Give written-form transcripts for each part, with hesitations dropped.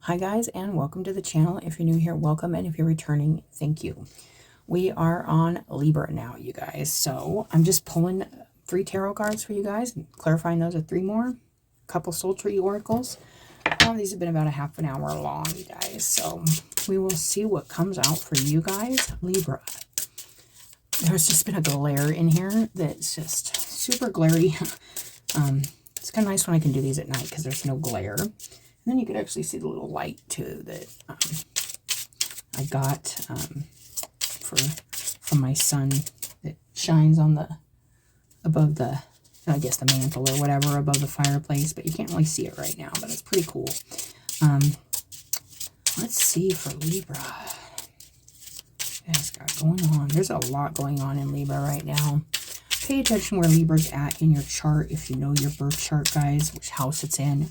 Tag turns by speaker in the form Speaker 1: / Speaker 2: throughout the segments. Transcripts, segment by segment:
Speaker 1: Hi guys, and welcome to the channel. If you're new here, welcome, and if you're returning, thank you. We are on Libra now, you guys. So I'm just pulling 3 tarot cards for you guys, and clarifying those with 3 more. A couple soul tree oracles. These have been about a half an hour long, you guys. So we will see what comes out for you guys, Libra. There's just been a glare in here that's just super glary. It's kind of nice when I can do these at night because there's no glare. And then you could actually see the little light too that I got from my son that shines on the above the, I guess, the mantle or whatever above the fireplace, but you can't really see it right now, but it's pretty cool. Let's see for Libra. What's got going on? There's a lot going on in Libra right now. Pay attention where Libra's at in your chart. If you know your birth chart, guys, which house it's in,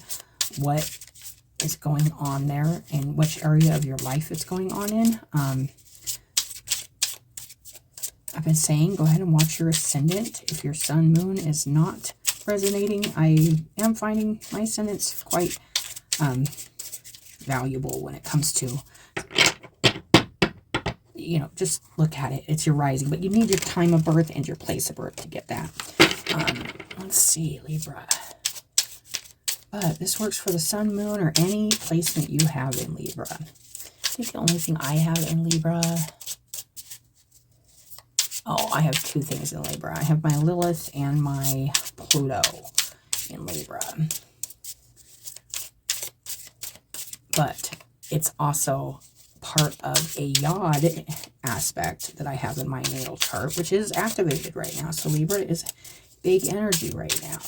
Speaker 1: what is going on there, and which area of your life it's going on in. I've been saying, go ahead and watch your ascendant. If your sun moon is not resonating, I am finding my ascendant's quite valuable when it comes to, you know, just look at it. It's your rising, but you need your time of birth and your place of birth to get that. Let's see, Libra. But this works for the sun, moon, or any placement you have in Libra. I think the only thing I have in Libra... Oh, I have 2 things in Libra. I have my Lilith and my Pluto in Libra. But it's also part of a yod aspect that I have in my natal chart, which is activated right now. So Libra is big energy right now.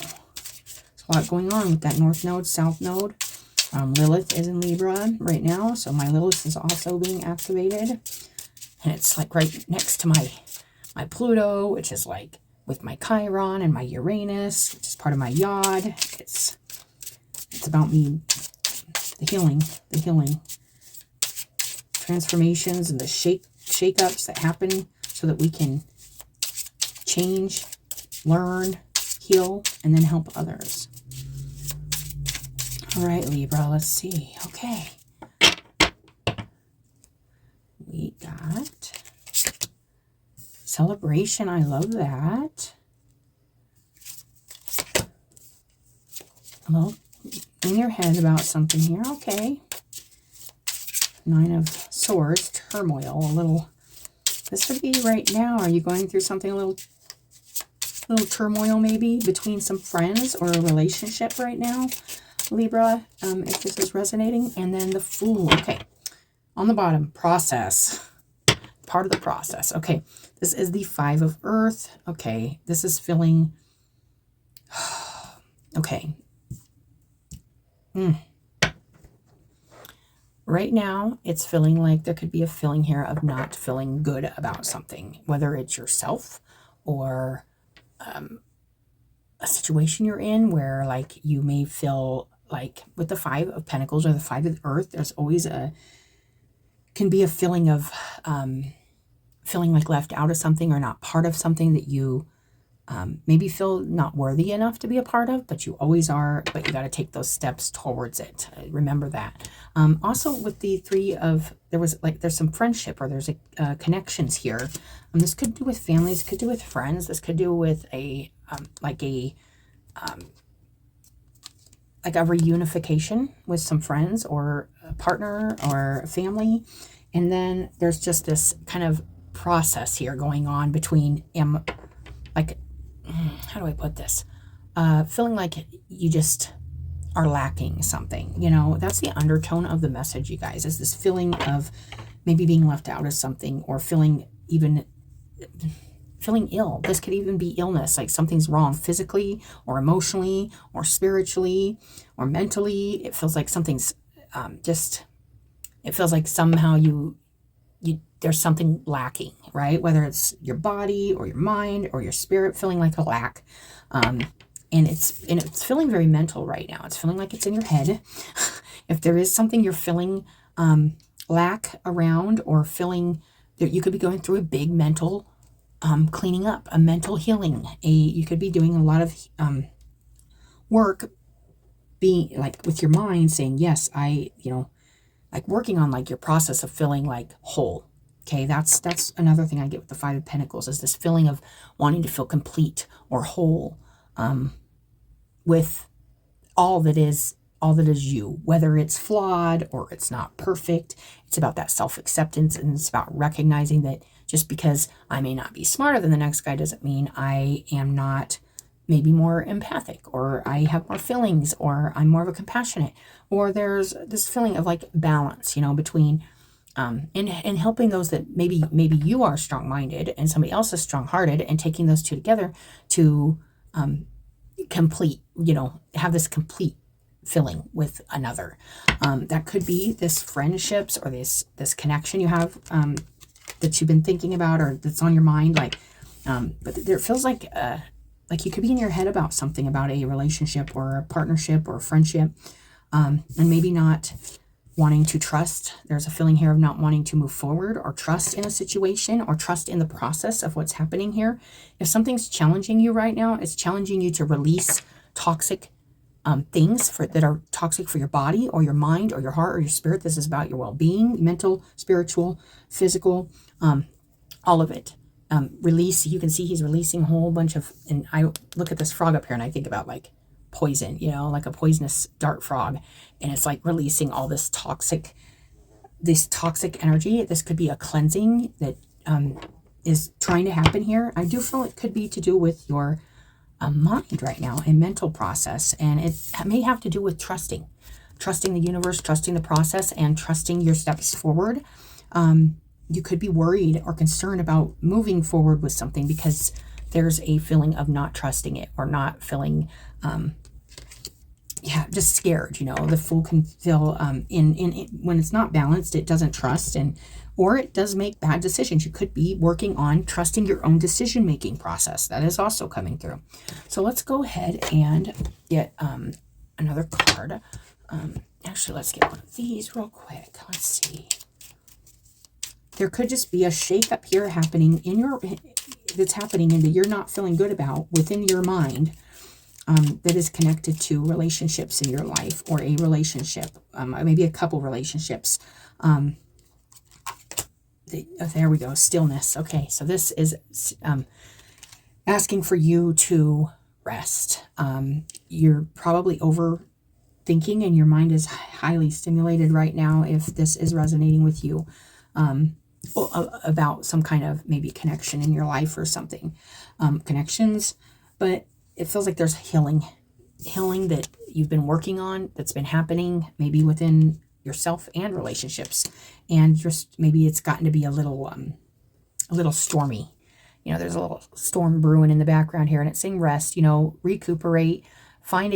Speaker 1: A lot going on with that north node, south node. Lilith is in Libra right now, so my Lilith is also being activated, and it's like right next to my Pluto, which is like with my Chiron, and my Uranus, which is part of my yod. It's about me, the healing, transformations, and the shake-ups that happen so that we can change, learn, heal, and then help others. All right, Libra, let's see. Okay. We got celebration. I love that. Well, in your head about something here. Okay. 9 of Swords, turmoil, a little. This would be right now. Are you going through something a little turmoil maybe between some friends or a relationship right now, Libra, if this is resonating? And then the Fool. Okay, on the bottom, process, part of the process. Okay, this is the 5 of Earth. Okay, this is feeling okay. Right now, it's feeling like there could be a feeling here of not feeling good about something, whether it's yourself or a situation you're in where, like, you may feel like with the 5 of Pentacles or the 5 of Earth, there's always can be a feeling of feeling like left out of something or not part of something that you maybe feel not worthy enough to be a part of, but you always are, but you got to take those steps towards it. Remember that. Also with the 3 of, there's some friendship, or there's a connections here. This could do with families, could do with friends. This could do with a like a reunification with some friends or a partner or a family. And then there's just this kind of process here going on between like, how do I put this? Feeling like you just are lacking something, you know. That's the undertone of the message, you guys, is this feeling of maybe being left out of something, or feeling ill. This could even be illness, like something's wrong physically or emotionally or spiritually or mentally. It feels like something's it feels like somehow there's something lacking, right? Whether it's your body or your mind or your spirit feeling like a lack. And it's feeling very mental right now. It's feeling like it's in your head. If there is something you're feeling lack around, or feeling that you could be going through a big mental cleaning up, a mental healing. You could be doing a lot of work, being like with your mind saying, yes, I like working on like your process of feeling like whole. Okay, that's another thing I get with the Five of Pentacles, is this feeling of wanting to feel complete or whole, with all that is you, whether it's flawed or it's not perfect. It's about that self-acceptance, and it's about recognizing that just because I may not be smarter than the next guy doesn't mean I am not maybe more empathic, or I have more feelings, or I'm more of a compassionate, or there's this feeling of like balance, between and helping those that maybe you are strong-minded and somebody else is strong-hearted, and taking those two together to complete, have this complete filling with another. That could be this friendships, or this connection you have, that you've been thinking about, or that's on your mind. But there feels like you could be in your head about something, about a relationship or a partnership or a friendship, and maybe not wanting to trust. There's a feeling here of not wanting to move forward or trust in a situation, or trust in the process of what's happening here. If something's challenging you right now, it's challenging you to release toxic things that are toxic for your body or your mind or your heart or your spirit. This is about your well-being, mental, spiritual, physical, all of it. Release. You can see he's releasing a whole bunch of, and I look at this frog up here and I think about like poison, like a poisonous dart frog, and it's like releasing all this toxic energy. This could be a cleansing that is trying to happen here. I do feel it could be to do with your mind right now, a mental process, and it may have to do with trusting the universe, trusting the process, and trusting your steps forward. You could be worried or concerned about moving forward with something because there's a feeling of not trusting it, or not feeling just scared. The Fool can feel in when it's not balanced, it doesn't trust, or it does make bad decisions. You could be working on trusting your own decision-making process. That is also coming through. So let's go ahead and get another card. Actually, let's get one of these real quick. Let's see. There could just be a shake-up here happening that's happening and that you're not feeling good about within your mind, that is connected to relationships in your life, or a relationship, maybe a couple relationships. There we go. Stillness. Okay, so this is asking for you to rest. You're probably overthinking, and your mind is highly stimulated right now, if this is resonating with you, about some kind of maybe connection in your life or something. Connections, but it feels like there's healing that you've been working on, that's been happening maybe within yourself and relationships, and just maybe it's gotten to be a little stormy. There's a little storm brewing in the background here, and it's saying rest. Recuperate, find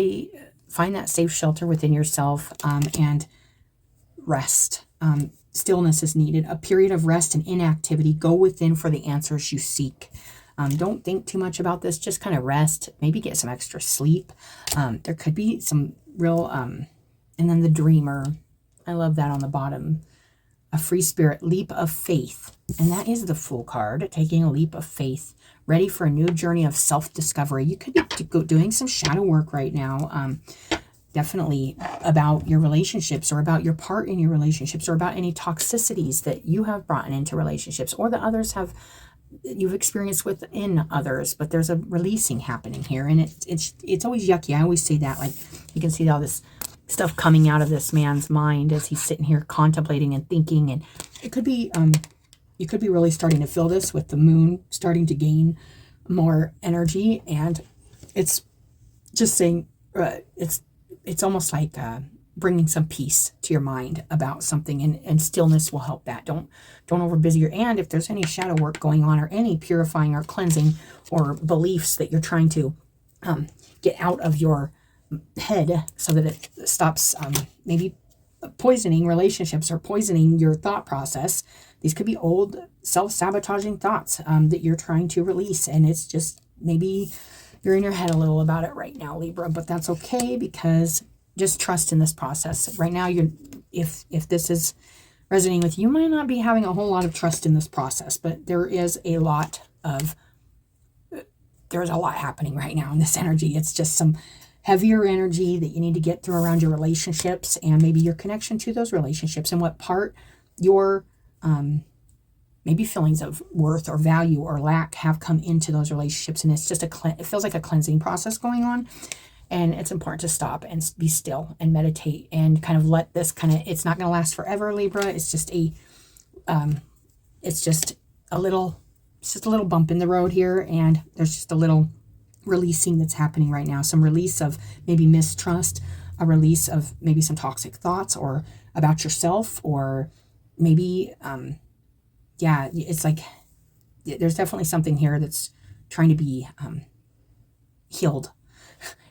Speaker 1: that safe shelter within yourself, and rest. Stillness is needed. A period of rest and inactivity. Go within for the answers you seek. Don't think too much about this. Just kind of rest. Maybe get some extra sleep. There could be some real, and then the Dreamer. I love that on the bottom. A free spirit, leap of faith. And that is the Fool card, taking a leap of faith, ready for a new journey of self-discovery. You could be doing some shadow work right now. Definitely about your relationships, or about your part in your relationships, or about any toxicities that you have brought into relationships, or that others have, you've experienced within others. But there's a releasing happening here, and it's always yucky. I always say that, like, you can see all this stuff coming out of this man's mind as he's sitting here contemplating and thinking, and it could be you could be really starting to feel this with the moon starting to gain more energy, and it's just saying it's almost like bringing some peace to your mind about something, and stillness will help that. Don't overbusy your, and if there's any shadow work going on, or any purifying or cleansing, or beliefs that you're trying to get out of your head so that it stops maybe poisoning relationships or poisoning your thought process. These could be old self-sabotaging thoughts that you're trying to release, and it's just maybe you're in your head a little about it right now, Libra, but that's okay, because just trust in this process. Right now, if this is resonating with you, you might not be having a whole lot of trust in this process, but there's a lot happening right now in this energy. It's just some heavier energy that you need to get through around your relationships and maybe your connection to those relationships and what part your maybe feelings of worth or value or lack have come into those relationships. And it's just it feels like a cleansing process going on. And it's important to stop and be still and meditate and kind of let this it's not going to last forever, Libra. It's just it's just a little bump in the road here. And there's just a little releasing that's happening right now. Some release of maybe mistrust, a release of maybe some toxic thoughts or about yourself, or maybe, yeah, it's like, there's definitely something here that's trying to be healed.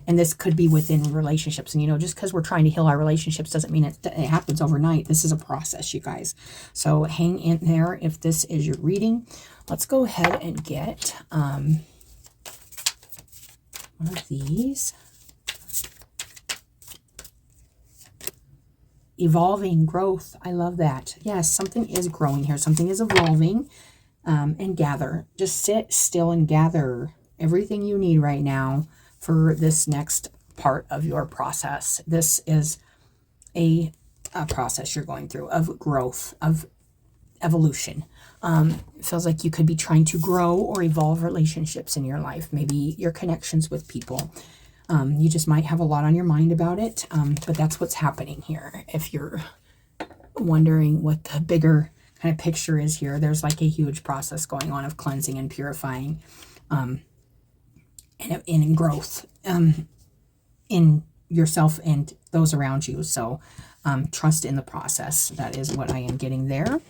Speaker 1: And this could be within relationships. And, just because we're trying to heal our relationships doesn't mean it happens overnight. This is a process, you guys. So hang in there if this is your reading. Let's go ahead and get one of these. Evolving, growth. I love that. Yes, something is growing here. Something is evolving. And gather. Just sit still and gather everything you need right now for this next part of your process. This is a process you're going through of growth, of evolution. It feels like you could be trying to grow or evolve relationships in your life. Maybe your connections with people. You just might have a lot on your mind about it, but that's what's happening here. If you're wondering what the bigger kind of picture is here, there's like a huge process going on of cleansing and purifying, and in growth in yourself and those around you. So trust in the process. That is what I am getting there.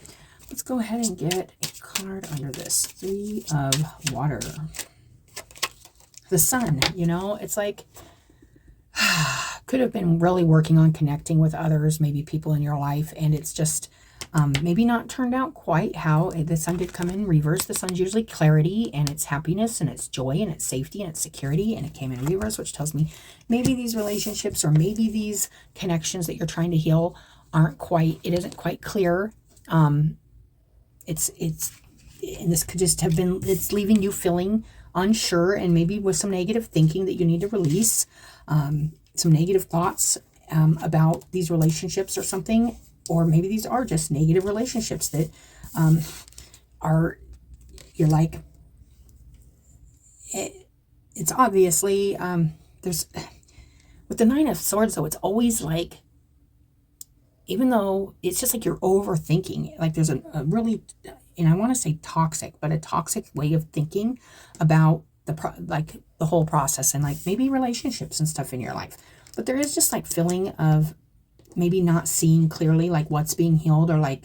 Speaker 1: Let's go ahead and get a card under this. 3 of Water. The Sun, it's like, could have been really working on connecting with others, maybe people in your life, and it's just maybe not turned out quite how the Sun did come in reverse. The Sun's usually clarity, and it's happiness, and it's joy, and it's safety, and it's security, and it came in reverse, which tells me maybe these relationships or maybe these connections that you're trying to heal it isn't quite clear. And this could just have been, it's leaving you feeling unsure and maybe with some negative thinking that you need to release, some negative thoughts about these relationships or something. Or maybe these are just negative relationships that you're like, it's obviously, there's, with the 9 of Swords though, it's always like, even though it's just like you're overthinking, like there's a really, and I want to say toxic, but a toxic way of thinking about the whole process and like maybe relationships and stuff in your life. But there is just like feeling of maybe not seeing clearly like what's being healed, or like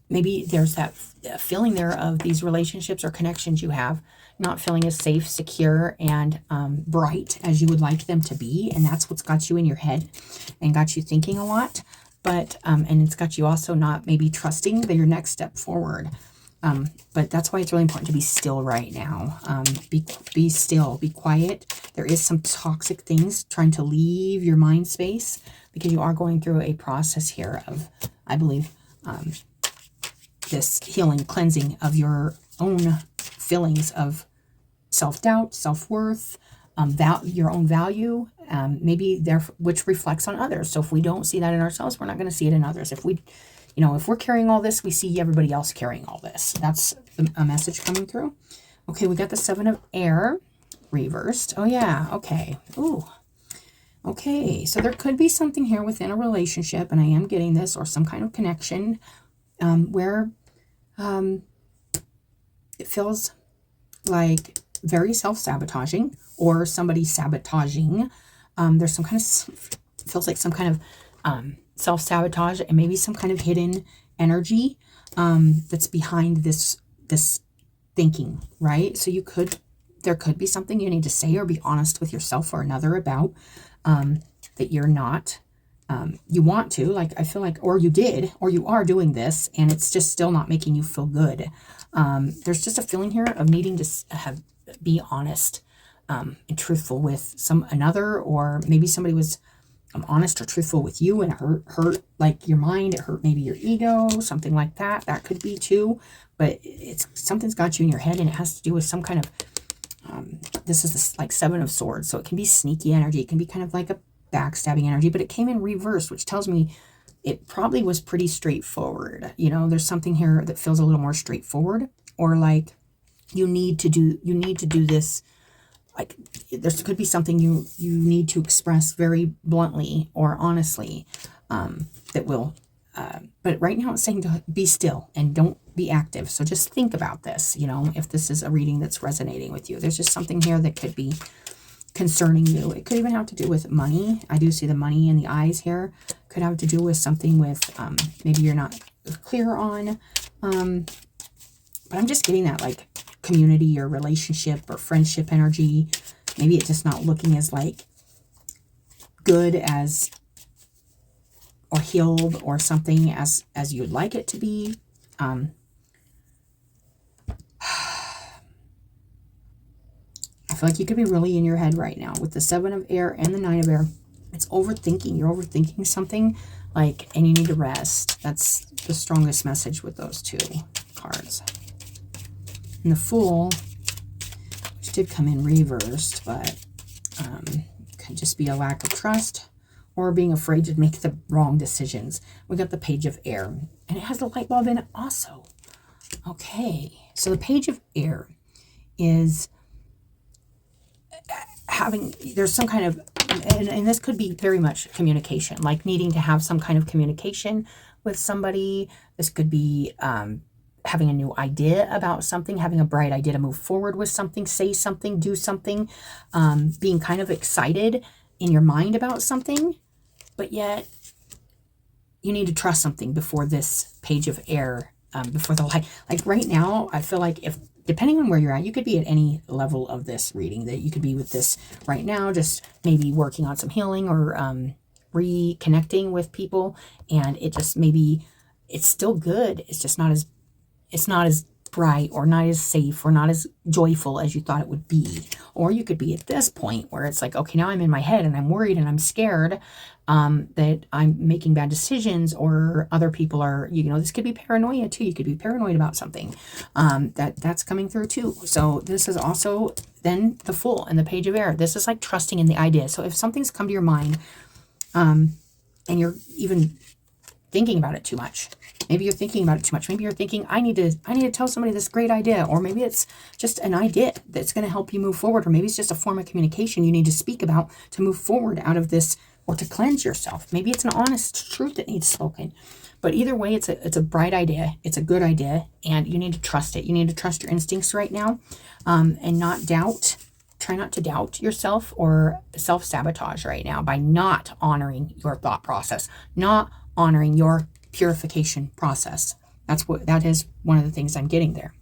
Speaker 1: maybe there's that feeling there of these relationships or connections you have not feeling as safe, secure, and bright as you would like them to be. And that's what's got you in your head and got you thinking a lot. But, and it's got you also not maybe trusting your next step forward. But that's why it's really important to be still right now. Be still, be quiet. There is some toxic things trying to leave your mind space, because you are going through a process here of, I believe, this healing, cleansing of your own feelings of self-doubt, self-worth, your own value, maybe there, which reflects on others. So if we don't see that in ourselves, we're not going to see it in others. If we, if we're carrying all this, we see everybody else carrying all this. That's a message coming through. Okay, we got the 7 of Air reversed. Oh yeah, okay. Ooh. Okay, so there could be something here within a relationship, and I am getting this, or some kind of connection, where it feels like very self-sabotaging, or somebody sabotaging. There's some kind of, feels like some kind of self-sabotage, and maybe some kind of hidden energy that's behind this thinking, right? So there could be something you need to say or be honest with yourself or another about, that you're not, you want to, like, I feel like, or you did, or you are doing this, and it's just still not making you feel good. There's just a feeling here of needing to be honest and truthful with another, or maybe somebody was honest or truthful with you, and it hurt like your mind, it hurt maybe your ego, something like that. That could be too, but something's got you in your head, and it has to do with some kind of This is this like Seven of Swords, so it can be sneaky energy. It can be kind of like a backstabbing energy, but it came in reverse, which tells me it probably was pretty straightforward. You know, there's something here that feels a little more straightforward, or like you need to do this. Like there could be something you need to express very bluntly or honestly, that will, but right now it's saying to be still and don't be active. So just think about this, you know, if this is a reading that's resonating with you. There's just something here that could be concerning you. It could even have to do with money. I do see the money in the eyes here. Could have to do with something with, maybe you're not clear on, but I'm just getting that like community or relationship or friendship energy. Maybe it's just not looking as like good as, or healed or something as you'd like it to be. I feel like you could be really in your head right now with the Seven of Air and the Nine of Air. It's overthinking. You're overthinking something, like, and you need to rest. That's the strongest message with those two cards. And the Fool, which did come in reversed, but could just be a lack of trust or being afraid to make the wrong decisions. We got the Page of Air, and it has the light bulb in it also. Okay, so the Page of Air is having, there's some kind of, and this could be very much communication, like needing to have some kind of communication with somebody. This could be having a new idea about something, having a bright idea to move forward with something, say something, do something, being kind of excited in your mind about something, but yet you need to trust something before this Page of Air, before the light. Like right now, I feel like if, depending on where you're at, you could be at any level of this reading, that you could be with this right now, just maybe working on some healing or reconnecting with people, and it just maybe, it's still good. It's just not as, it's not as bright or not as safe or not as joyful as you thought it would be. Or you could be at this point where it's like, okay, now I'm in my head and I'm worried and I'm scared that I'm making bad decisions, or other people are, you know, this could be paranoia too. You could be paranoid about something. That's coming through too. So this is also then the Fool and the Page of Air. This is like trusting in the idea. So if something's come to your mind, and you're even thinking about it too much, maybe you're thinking about it too much, maybe you're thinking, I need to tell somebody this great idea, or maybe it's just an idea that's going to help you move forward, or maybe it's just a form of communication you need to speak about to move forward out of this, or to cleanse yourself. Maybe it's an honest truth that needs spoken. But either way, it's a bright idea. It's a good idea, and you need to trust it. You need to trust your instincts right now, and not doubt. Try not to doubt yourself or self-sabotage right now by not honoring your thought process, not honoring your purification process. That is one of the things I'm getting there.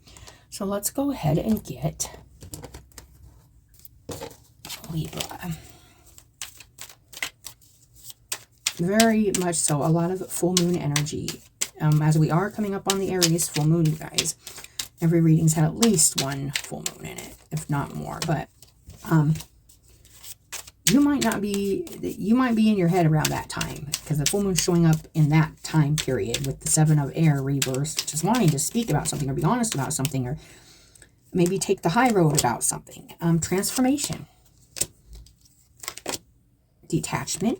Speaker 1: So let's go ahead and get Libra. Very much so, a lot of full moon energy. As we are coming up on the Aries full moon, you guys. Every reading's had at least one full moon in it, if not more. But you might be in your head around that time, because the full moon's showing up in that time period with the Seven of Air reverse, just wanting to speak about something or be honest about something, or maybe take the high road about something. Transformation, detachment,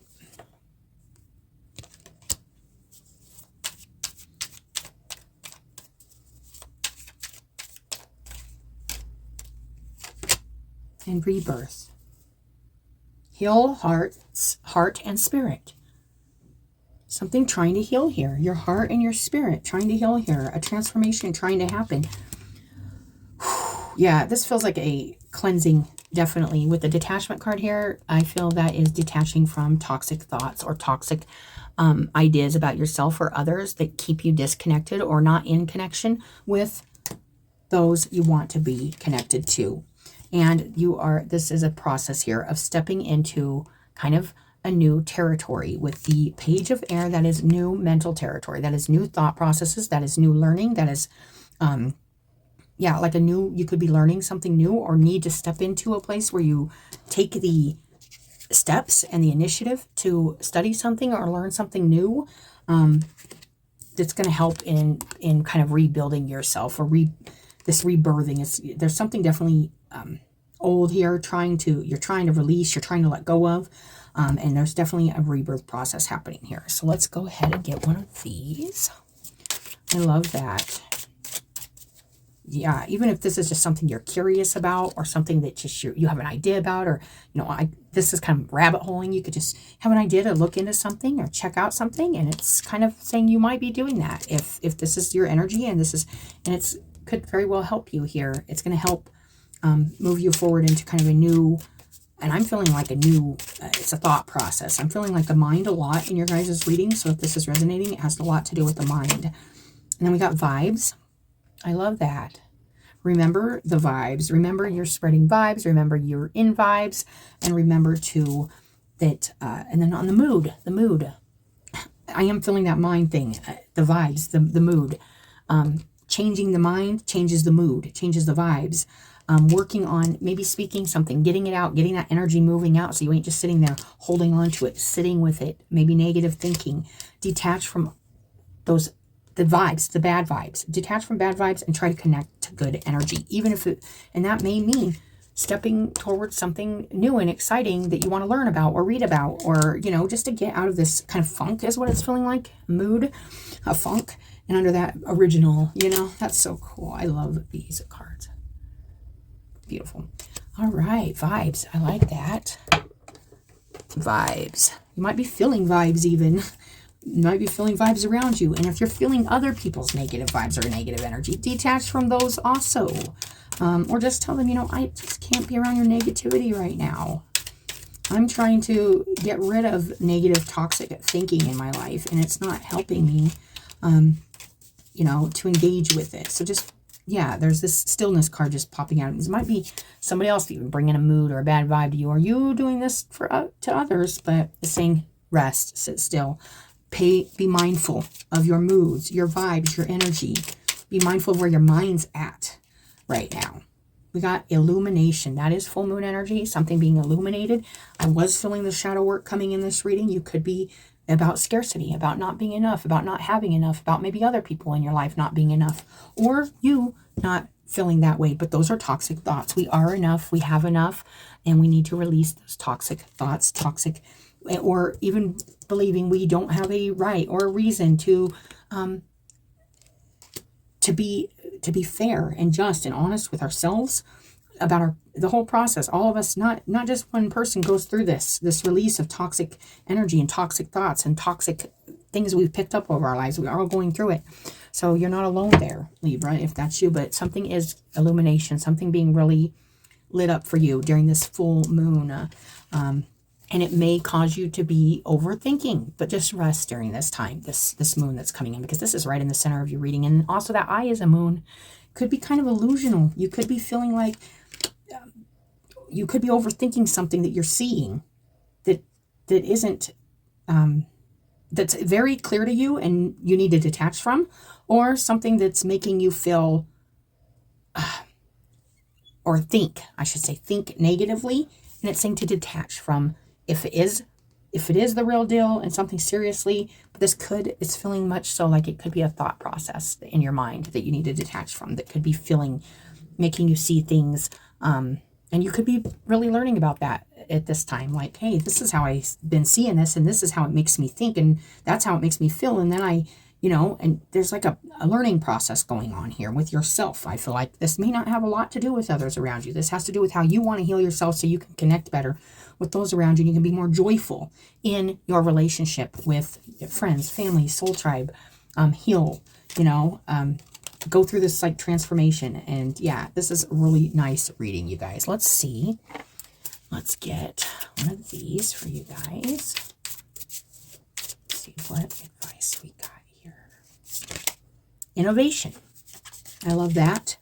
Speaker 1: and rebirth. Heal heart and spirit. Something trying to heal here. Your heart and your spirit trying to heal here. A transformation trying to happen. Yeah, this feels like a cleansing, definitely. With the detachment card here, I feel that is detaching from toxic thoughts or toxic ideas about yourself or others that keep you disconnected or not in connection with those you want to be connected to. And this is a process here of stepping into kind of a new territory with the Page of Air. That is new mental territory. That is new thought processes. That is new learning. That is, like you could be learning something new, or need to step into a place where you take the steps and the initiative to study something or learn something new. That's going to help in kind of rebuilding yourself, or this rebirthing. There's something definitely old here, you're trying to release, you're trying to let go of. And there's definitely a rebirth process happening here. So let's go ahead and get one of these. I love that. Yeah, even if this is just something you're curious about, or something that just you have an idea about, or, you know, this is kind of rabbit holing. You could just have an idea to look into something or check out something, and it's kind of saying you might be doing that if this is your energy, and it's could very well help you here. It's going to help move you forward into kind of a new, and I'm feeling like a new, it's a thought process. I'm feeling like the mind a lot in your guys' reading. So if this is resonating, it has a lot to do with the mind. And then we got vibes. I love that. Remember the vibes. Remember you're spreading vibes. Remember you're in vibes. And remember to that, and then on the mood, I am feeling that mind thing, the vibes, the mood. Changing the mind changes the mood, changes the vibes. Working on maybe speaking something, getting it out, getting that energy moving out, so you ain't just sitting there holding on to it, sitting with it. Maybe negative thinking. Detach from those, the vibes, the bad vibes. Detach from bad vibes and try to connect to good energy. Even if it, and that may mean stepping towards something new and exciting that you want to learn about or read about, or, you know, just to get out of this kind of funk is what it's feeling like. Mood, a funk. And under that original, you know, that's so cool. I love these cards. Beautiful. All right, vibes. I like that. Vibes. You might be feeling vibes even. You might be feeling vibes around you. And if you're feeling other people's negative vibes or negative energy, detach from those also. Or just tell them, you know, I just can't be around your negativity right now. I'm trying to get rid of negative, toxic thinking in my life, and it's not helping me, you know, to engage with it. So just, yeah, there's this stillness card just popping out. This might be somebody else even bringing a mood or a bad vibe to you, or you doing this for to others, but it's saying rest, sit still, be mindful of your moods, your vibes, your energy. Be mindful of where your mind's at right now. We got illumination. That is full moon energy, something being illuminated. I was feeling the shadow work coming in this reading. You could be about scarcity, about not being enough, about not having enough, about maybe other people in your life not being enough, or you not feeling that way. But those are toxic thoughts. We are enough, we have enough, and we need to release those toxic thoughts, or even believing we don't have a right or a reason to be fair and just and honest with ourselves about the whole process. All of us, not just one person, goes through this release of toxic energy and toxic thoughts and toxic things we've picked up over our lives. We are all going through it. So you're not alone there, Libra, if that's you. But something is illumination, something being really lit up for you during this full moon. And it may cause you to be overthinking, but just rest during this time, this moon that's coming in, because this is right in the center of your reading. And also that eye is a moon. Could be kind of illusional. You could be feeling like you could be overthinking something that you're seeing that isn't, that's very clear to you and you need to detach from, or something that's making you feel, or think, I should say, think negatively. And it's saying to detach from, if it is the real deal and something seriously, but it's feeling much so like it could be a thought process in your mind that you need to detach from, that could be making you see things, and you could be really learning about that at this time. Like, hey, this is how I've been seeing this, and this is how it makes me think, and that's how it makes me feel. And then and there's like a learning process going on here with yourself. I feel like this may not have a lot to do with others around you. This has to do with how you want to heal yourself so you can connect better with those around you. And you can be more joyful in your relationship with friends, family, soul tribe, heal, go through this like transformation. And yeah, this is a really nice reading, you guys. Let's see. Let's get one of these for you guys. Let's see what advice we got here. Innovation. I love that.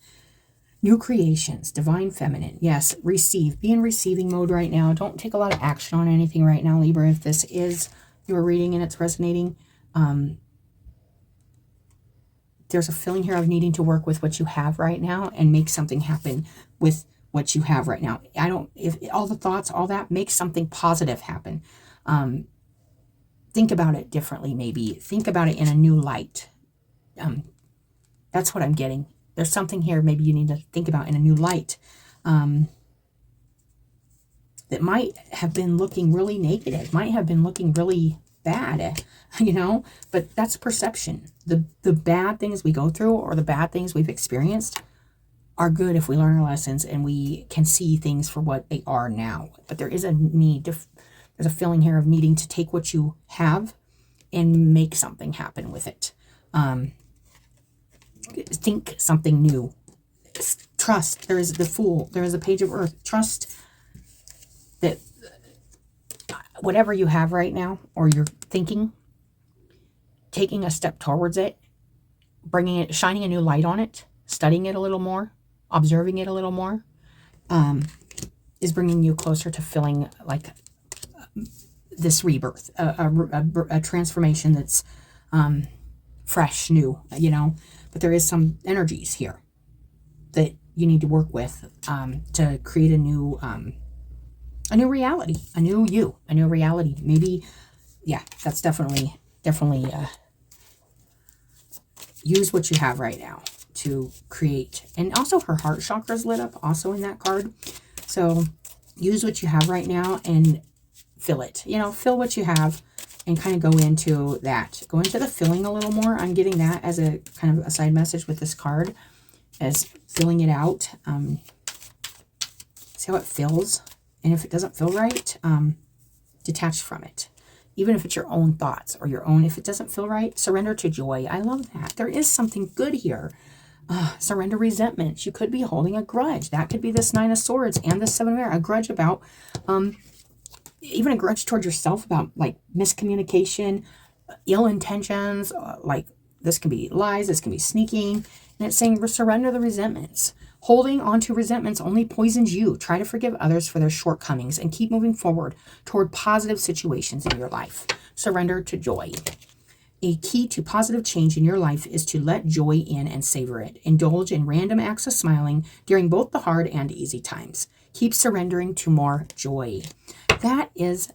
Speaker 1: New creations, divine feminine. Yes, receive. Be in receiving mode right now. Don't take a lot of action on anything right now, Libra. If this is your reading and it's resonating, there's a feeling here of needing to work with what you have right now and make something happen with what you have right now. If all the thoughts, all that, make something positive happen. Think about it differently, maybe. Think about it in a new light. That's what I'm getting. There's something here maybe you need to think about in a new light. that might have been looking really negative, might have been looking really bad, you know, but that's perception. The bad things we go through or the bad things we've experienced are good if we learn our lessons and we can see things for what they are now. But there is a need to, there's a feeling here of needing to take what you have and make something happen with it. Think something new. Trust. There is the Fool. There is a Page of Earth. Trust that whatever you have right now, or you're thinking, taking a step towards it, bringing it, shining a new light on it, studying it a little more, observing it a little more, is bringing you closer to feeling like this rebirth, a transformation that's fresh, new, you know. But there is some energies here that you need to work with to create a new reality, a new you, a new reality. Maybe, yeah, that's definitely use what you have right now to create. And also her heart chakra is lit up also in that card. So use what you have right now and fill it, you know, fill what you have and kind of go into that. Go into the filling a little more. I'm getting that as a kind of a side message with this card, as filling it out. See how it feels? And if it doesn't feel right, detach from it. Even if it's your own thoughts or your own, if it doesn't feel right, surrender to joy. I love that. There is something good here. Surrender resentments. You could be holding a grudge. That could be this Nine of Swords and the Seven of Air. A grudge about, even a grudge towards yourself about like miscommunication, ill intentions, like this can be lies, this can be sneaking. And it's saying surrender the resentments. Holding on to resentments only poisons you. Try to forgive others for their shortcomings and keep moving forward toward positive situations in your life. Surrender to joy. A key to positive change in your life is to let joy in and savor it. Indulge in random acts of smiling during both the hard and easy times. Keep surrendering to more joy. That is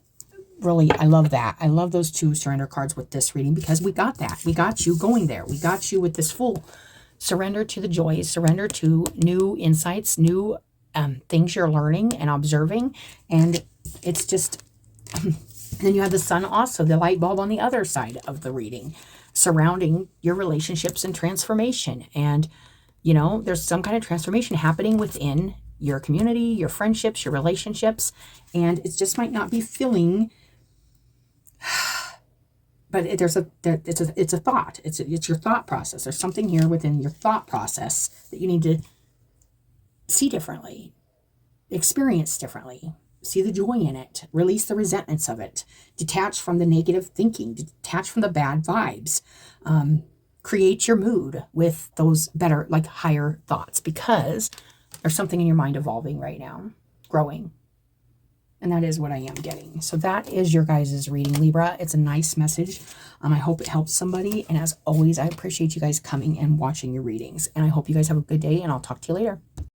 Speaker 1: really, I love that. I love those two surrender cards with this reading because we got that. We got you going there. We got you with this Fool. Surrender to the joys, surrender to new insights, new things you're learning and observing. And it's just, and then you have the Sun also, the light bulb on the other side of the reading, surrounding your relationships and transformation. And, you know, there's some kind of transformation happening within your community, your friendships, your relationships. And it just might not be feeling, but it's a thought. It's your thought process. There's something here within your thought process that you need to see differently, experience differently, see the joy in it, release the resentments of it, detach from the negative thinking, detach from the bad vibes, create your mood with those better, like higher thoughts, because there's something in your mind evolving right now, growing. And that is what I am getting. So that is your guys' reading, Libra. It's a nice message. I hope it helps somebody. And as always, I appreciate you guys coming and watching your readings. And I hope you guys have a good day, and I'll talk to you later.